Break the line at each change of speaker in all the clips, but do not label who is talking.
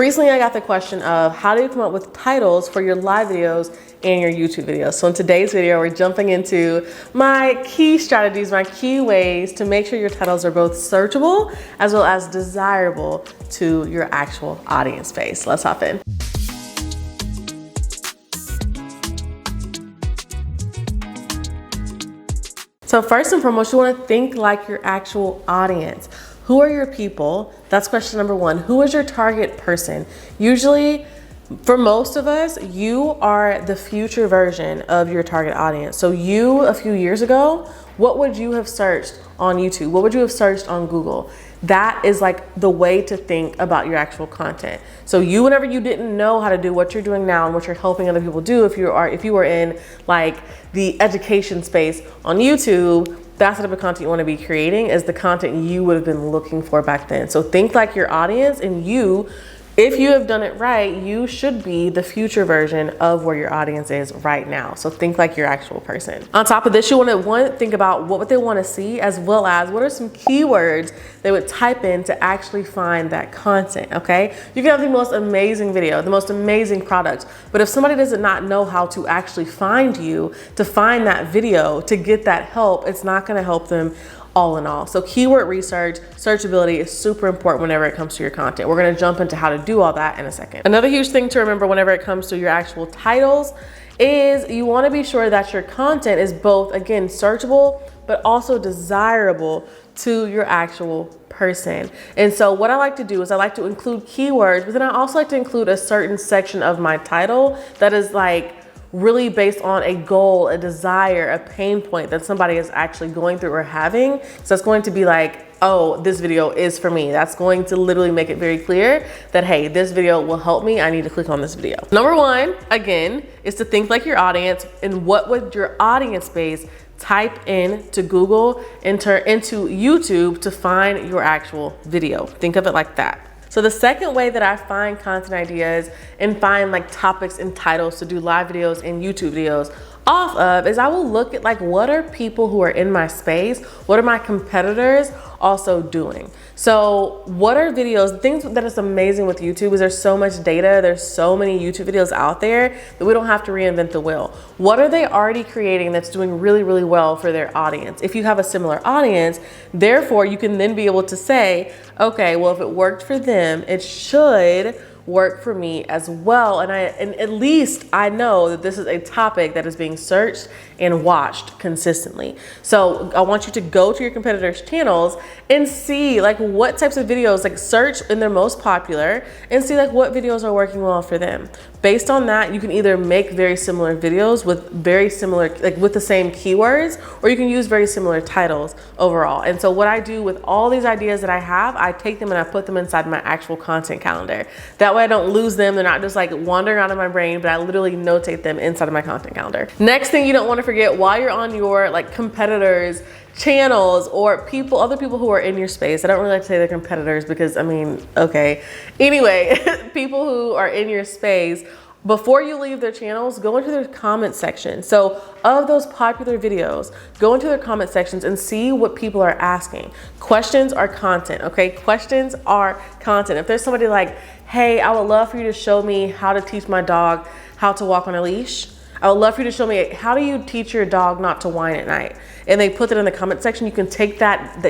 Recently, I got the question of how do you come up with titles for your live videos and your YouTube videos? So in today's video, we're jumping into my key strategies, my key ways to make sure your titles are both searchable as well as desirable to your actual audience base. Let's hop in. So first and foremost, you want to think like your actual audience. Who are your people? That's question number one. Who is your target person? Usually, for most of us, you are the future version of your target audience. So you, a few years ago, what would you have searched on YouTube? What would you have searched on Google? That is like the way to think about your actual content. So you, whenever you didn't know how to do what you're doing now and what you're helping other people do, if you were in like the education space on YouTube, that's the type of content you want to be creating, is the content you would have been looking for back then. So think like your audience, and you, if you have done it right, you should be the future version of where your audience is right now. So think like your actual person. On top of this, you want to think about what would they want to see, as well as what are some keywords they would type in to actually find that content, okay? You can have the most amazing video, the most amazing product, but if somebody does not know how to actually find you, to find that video, to get that help, it's not going to help them all in all. So keyword research, searchability is super important whenever it comes to your content. We're going to jump into how to do all that in a second. Another huge thing to remember whenever it comes to your actual titles is you want to be sure that your content is both, again, searchable, but also desirable to your actual person. And so what I like to do is I like to include keywords, but then I also like to include a certain section of my title that is like really based on a goal, a desire, a pain point that somebody is actually going through or having. So it's going to be like, oh, this video is for me. That's going to literally make it very clear that, hey, this video will help me. I need to click on this video. Number one, again, is to think like your audience, and what would your audience base type in to Google, enter into YouTube to find your actual video. Think of it like that. So the second way that I find content ideas and find like topics and titles to do live videos and YouTube videos off of is I will look at like, what are people who are in my space? What are my competitors also doing? So what are videos? The things that is amazing with YouTube is there's so much data. There's so many YouTube videos out there that we don't have to reinvent the wheel. What are they already creating that's doing really, really well for their audience? If you have a similar audience, therefore you can then be able to say, okay, well, if it worked for them, it should work for me as well. And at least I know that this is a topic that is being searched and watched consistently. So I want you to go to your competitors' channels and see like what types of videos, like search in their most popular and see like what videos are working well for them. Based on that, you can either make very similar videos with very similar, like with the same keywords, or you can use very similar titles overall. And so what I do with all these ideas that I have, I take them and I put them inside my actual content calendar. That way I don't lose them. They're not just like wandering out of my brain, but I literally notate them inside of my content calendar. Next thing you don't want to forget while you're on your like competitors' channels or other people who are in your space. I don't really like to say they're competitors because I mean, okay. Anyway, people who are in your space, before you leave their channels, go into their comment section. So of those popular videos, go into their comment sections and see what people are asking. Questions are content, okay? Questions are content. If there's somebody like, hey, I would love for you to show me how to teach my dog how to walk on a leash. I would love for you to show me, how do you teach your dog not to whine at night? And they put that in the comment section. You can take that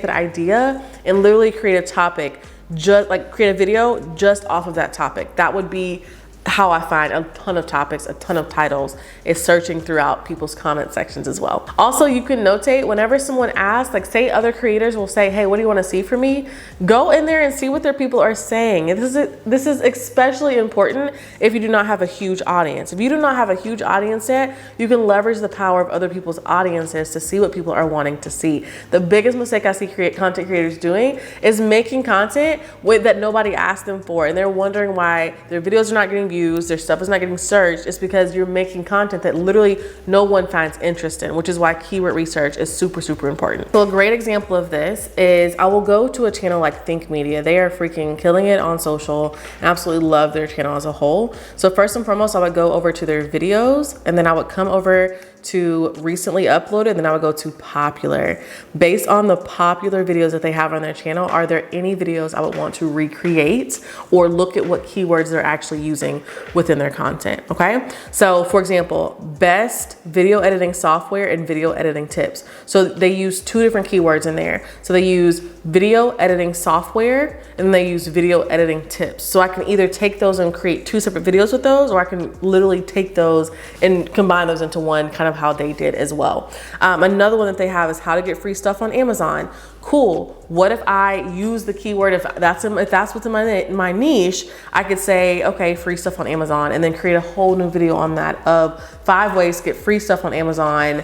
idea and literally create a topic, just like create a video just off of that topic. That would be how I find a ton of topics, a ton of titles, is searching throughout people's comment sections as well. Also, you can notate whenever someone asks, like say other creators will say, hey, what do you want to see from me? Go in there and see what their people are saying. And this is especially important if you do not have a huge audience. If you do not have a huge audience yet, you can leverage the power of other people's audiences to see what people are wanting to see. The biggest mistake I see content creators doing is making content that nobody asked them for, and they're wondering why their videos are not getting views, their stuff is not getting searched. It's because you're making content that literally no one finds interest in, which is why keyword research is super, super important. So a great example of this is I will go to a channel like Think Media. They are freaking killing it on social. I absolutely love their channel as a whole. So first and foremost, I would go over to their videos, and then I would come over to recently uploaded, then I would go to popular. Based on the popular videos that they have on their channel, are there any videos I would want to recreate or look at what keywords they're actually using within their content, okay? So for example, best video editing software and video editing tips. So they use 2 different keywords in there. So they use video editing software and they use video editing tips. So I can either take those and create 2 separate videos with those, or I can literally take those and combine those into one, kind of how they did as well. Another one that they have is how to get free stuff on Amazon. Cool. What if I use the keyword, if that's within my niche, I could say, okay, free stuff on Amazon, and then create a whole new video on that of 5 ways to get free stuff on Amazon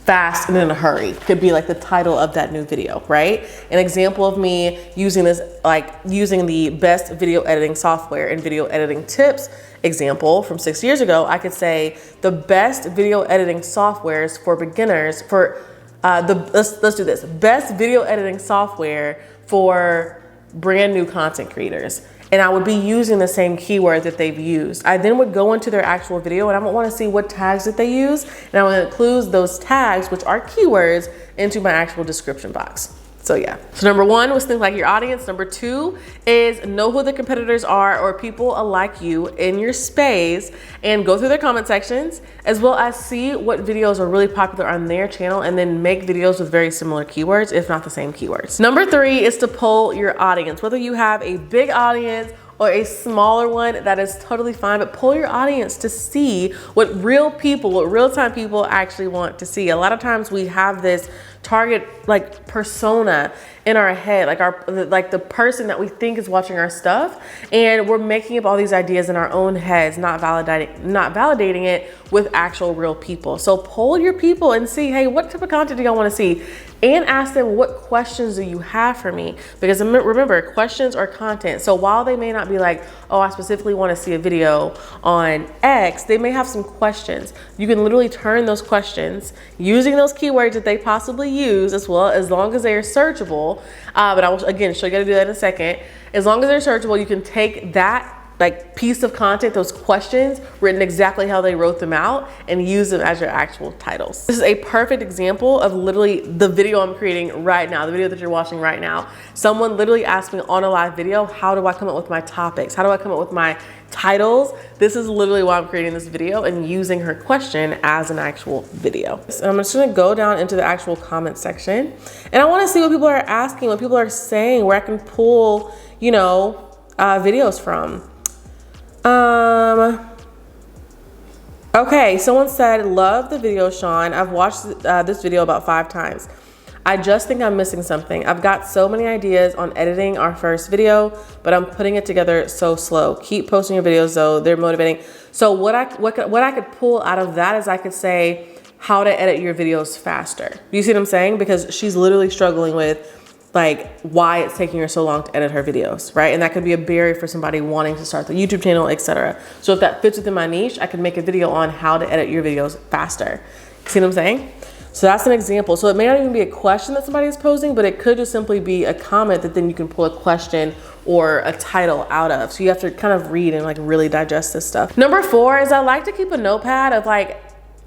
fast and in a hurry. Could be like the title of that new video, right? An example of me using this, like using the best video editing software and video editing tips example from 6 years ago, I could say the best video editing softwares for beginners for let's do this. Best video editing software for brand new content creators. And I would be using the same keyword that they've used. I then would go into their actual video and I would want to see what tags that they use. And I would include those tags, which are keywords, into my actual description box. So yeah. So number 1 was think like your audience. Number 2 is know who the competitors are or people alike you in your space and go through their comment sections, as well as see what videos are really popular on their channel and then make videos with very similar keywords, if not the same keywords. Number 3 is to poll your audience. Whether you have a big audience or a smaller one, that is totally fine, but poll your audience to see what real people, what real-time people actually want to see. A lot of times we have this target like persona in our head, like the person that we think is watching our stuff, and we're making up all these ideas in our own heads, not validating it with actual real people. So poll your people and see, hey, what type of content do y'all want to see? And ask them, what questions do you have for me? Because remember, questions are content. So while they may not be like, oh, I specifically want to see a video on X, they may have some questions. You can literally turn those questions using those keywords that they possibly use, as well, as long as they are searchable. But I will again show you how to do that in a second. As long as they're searchable, you can take that like piece of content, those questions written exactly how they wrote them out, and use them as your actual titles. This is a perfect example of literally the video I'm creating right now, the video that you're watching right now. Someone literally asked me on a live video, how do I come up with my topics? How do I come up with my titles? This is literally why I'm creating this video and using her question as an actual video. So I'm just gonna go down into the actual comment section, and I wanna see what people are asking, what people are saying, where I can pull, you know, videos from. Okay, someone said, love the video, Sean. I've watched this video about 5 times. I just think I'm missing something. I've got so many ideas on editing our first video, but I'm putting it together so slow. Keep posting your videos though, they're motivating. So what I could pull out of that is I could say how to edit your videos faster. You see what I'm saying? Because she's literally struggling with like why it's taking her so long to edit her videos, right? And that could be a barrier for somebody wanting to start the YouTube channel, etc. So if that fits within my niche, I can make a video on how to edit your videos faster. See what I'm saying? So that's an example. So it may not even be a question that somebody is posing, but it could just simply be a comment that then you can pull a question or a title out of. So you have to kind of read and like really digest this stuff. Number 4 is I like to keep a notepad of like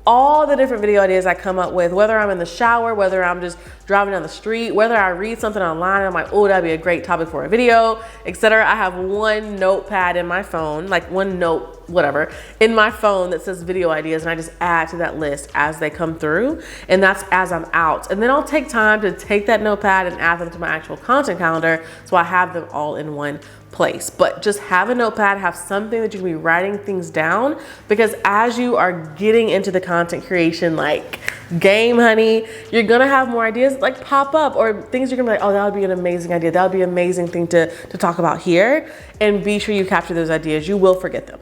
all the different video ideas I come up with, whether I'm in the shower, whether I'm just driving down the street, whether I read something online and I'm like, oh, that'd be a great topic for a video, etc. I have one notepad in my phone, like one note, whatever, in my phone that says video ideas, and I just add to that list as they come through, and that's as I'm out. And then I'll take time to take that notepad and add them to my actual content calendar, so I have them all in one place. But just have a notepad, have something that you can be writing things down, because as you are getting into the content creation like game, honey, you're gonna have more ideas like pop up, or things you're gonna be like, oh, that would be an amazing idea, that would be an amazing thing to talk about here. And be sure you capture those ideas. You will forget them.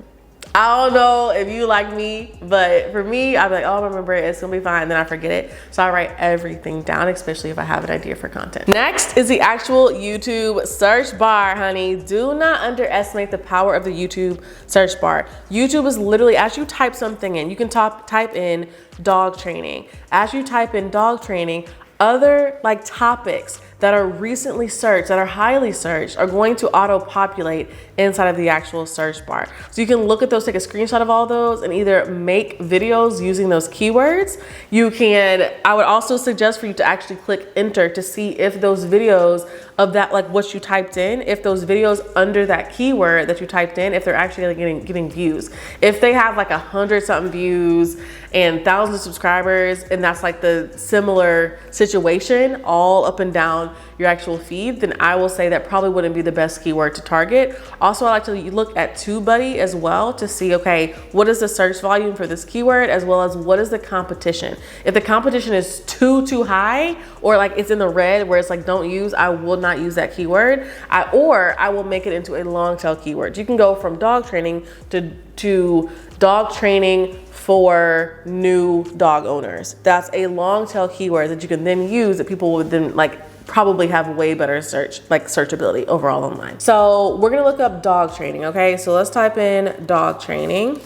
I don't know if you like me, but for me, I'll be like, oh, I remember it, it's gonna be fine, and then I forget it. So I write everything down, especially if I have an idea for content. Next is the actual YouTube search bar, honey. Do not underestimate the power of the YouTube search bar. YouTube is literally, as you type something in, you can type in dog training. As you type in dog training, other like topics that are recently searched, that are highly searched, are going to auto-populate inside of the actual search bar. So you can look at those, take a screenshot of all those, and either make videos using those keywords. I would also suggest for you to actually click enter to see if those videos of that, like what you typed in, if those videos under that keyword that you typed in, if they're actually getting views. If they have like 100-something views and thousands of subscribers, and that's like the similar situation all up and down your actual feed, then I will say that probably wouldn't be the best keyword to target. Also, I like to look at TubeBuddy as well to see, okay, what is the search volume for this keyword, as well as what is the competition. If the competition is too high, or like it's in the red where it's like don't use, I will not use that keyword. Or I will make it into a long tail keyword. You can go from dog training to dog training for new dog owners. That's a long tail keyword that you can then use, that people would then probably have way better searchability overall online. So we're gonna look up dog training, okay? So let's type in dog training.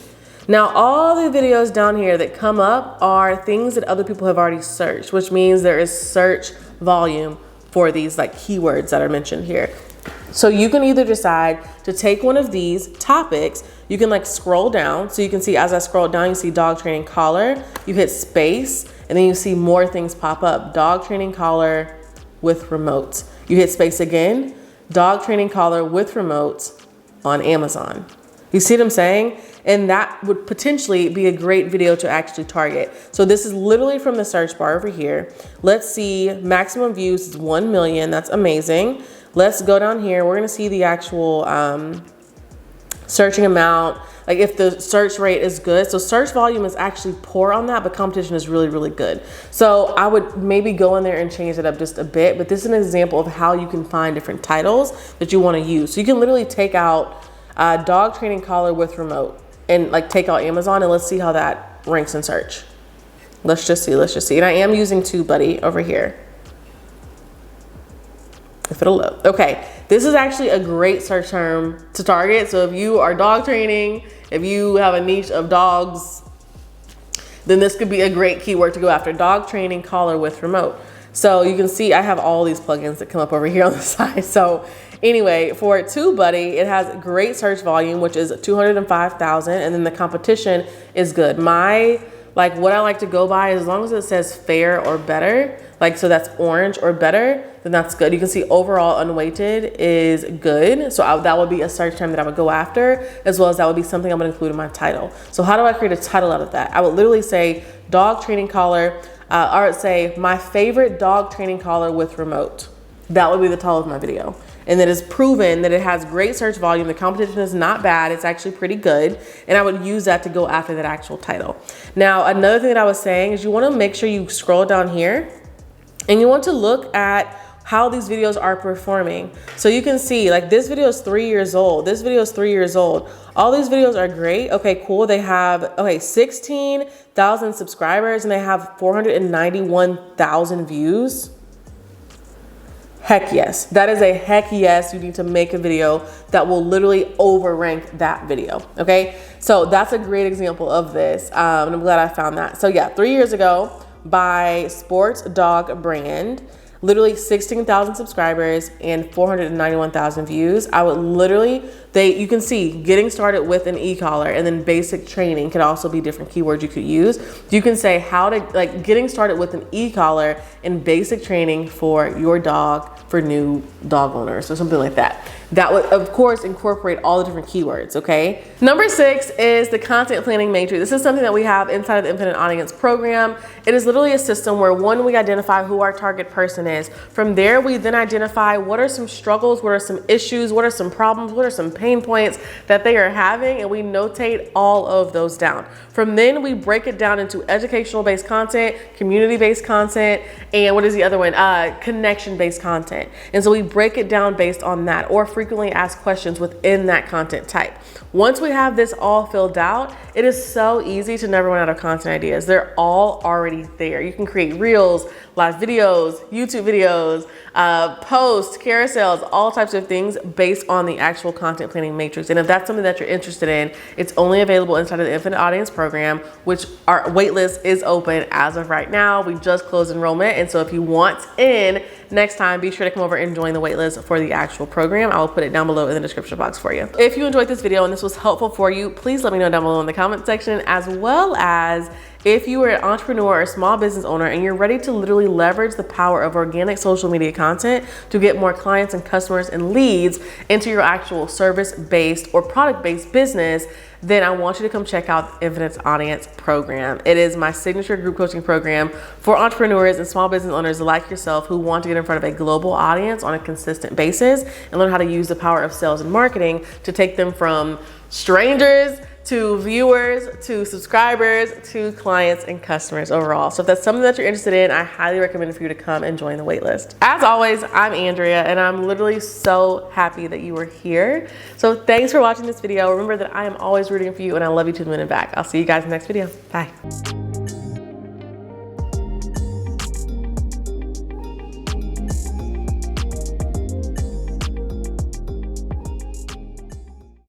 Now, all the videos down here that come up are things that other people have already searched, which means there is search volume for these keywords that are mentioned here. So you can either decide to take one of these topics, you can scroll down. So you can see, as I scroll down, you see dog training collar, you hit space, and then you see more things pop up. Dog training collar with remote. You hit space again, dog training collar with remote on Amazon. You see what I'm saying? And that would potentially be a great video to actually target. So this is literally from the search bar over here. Let's see, maximum views is 1 million, that's amazing. Let's go down here, we're gonna see the actual searching amount, if the search rate is good. So search volume is actually poor on that, but competition is really, really good. So I would maybe go in there and change it up just a bit, but this is an example of how you can find different titles that you wanna use. So you can literally take out dog training collar with remote and take out Amazon, and let's see how that ranks in search. Let's just see. And I am using TubeBuddy over here, if it'll load. Okay, this is actually a great search term to target. So if you are dog training, if you have a niche of dogs, then this could be a great keyword to go after. Dog training collar with remote. So you can see I have all these plugins that come up over here on the side. So anyway, for TubeBuddy, it has great search volume, which is 205,000, and then the competition is good. What I like to go by, as long as it says fair or better, so that's orange or better, then that's good. You can see overall unweighted is good. So that would be a search term that I would go after, as well as that would be something I'm gonna include in my title. So how do I create a title out of that? I would literally say dog training collar, or I would say my favorite dog training collar with remote. That would be the title of my video. And it is proven that it has great search volume. The competition is not bad. It's actually pretty good. And I would use that to go after that actual title. Now, another thing that I was saying is you want to make sure you scroll down here and you want to look at how these videos are performing. So you can see this video is 3 years old. This video is 3 years old. All these videos are great. Okay, cool. They have, 16,000 subscribers and they have 491,000 views. Heck yes. That is a heck yes. You need to make a video that will literally overrank that video. Okay. So that's a great example of this. And I'm glad I found that. So yeah, 3 years ago by Sports Dog Brand, literally 16,000 subscribers and 491,000 views. I would literally, you can see getting started with an e-collar, and then basic training could also be different keywords you could use. You can say how to, getting started with an e-collar and basic training for your dog, for new dog owners or something like that. That would, of course, incorporate all the different keywords, okay? Number 6 is the content planning matrix. This is something that we have inside of the Infinite Audience program. It is literally a system where, one, we identify who our target person is. From there, we then identify what are some struggles, what are some issues, what are some problems, what are some pain points that they are having, and we notate all of those down. From then, we break it down into educational-based content, community-based content, and what is the other one? Connection-based content. And so we break it down based on that, or frequently asked questions within that content type. Once we have this all filled out, it is so easy to never run out of content ideas. They're all already there. You can create reels, live videos, YouTube videos, posts, carousels, all types of things based on the actual content planning matrix. And if that's something that you're interested in, it's only available inside of the Infinite Audience program, which our waitlist is open as of right now. We just closed enrollment. And so if you want in next time, be sure to come over and join the waitlist for the actual program. I will put it down below in the description box for you. If you enjoyed this video and this was helpful for you, please let me know down below in the comment section, as well as if you are an entrepreneur or small business owner and you're ready to literally leverage the power of organic social media content to get more clients and customers and leads into your actual service-based or product-based business, then I want you to come check out the Infinite Audience program. It is my signature group coaching program for entrepreneurs and small business owners like yourself who want to get in front of a global audience on a consistent basis and learn how to use the power of sales and marketing to take them from strangers to viewers, to subscribers, to clients and customers overall. So if that's something that you're interested in, I highly recommend for you to come and join the waitlist. As always, I'm Andrea, and I'm literally so happy that you are here. So thanks for watching this video. Remember that I am always rooting for you, and I love you to the moon and back. I'll see you guys in the next video. Bye.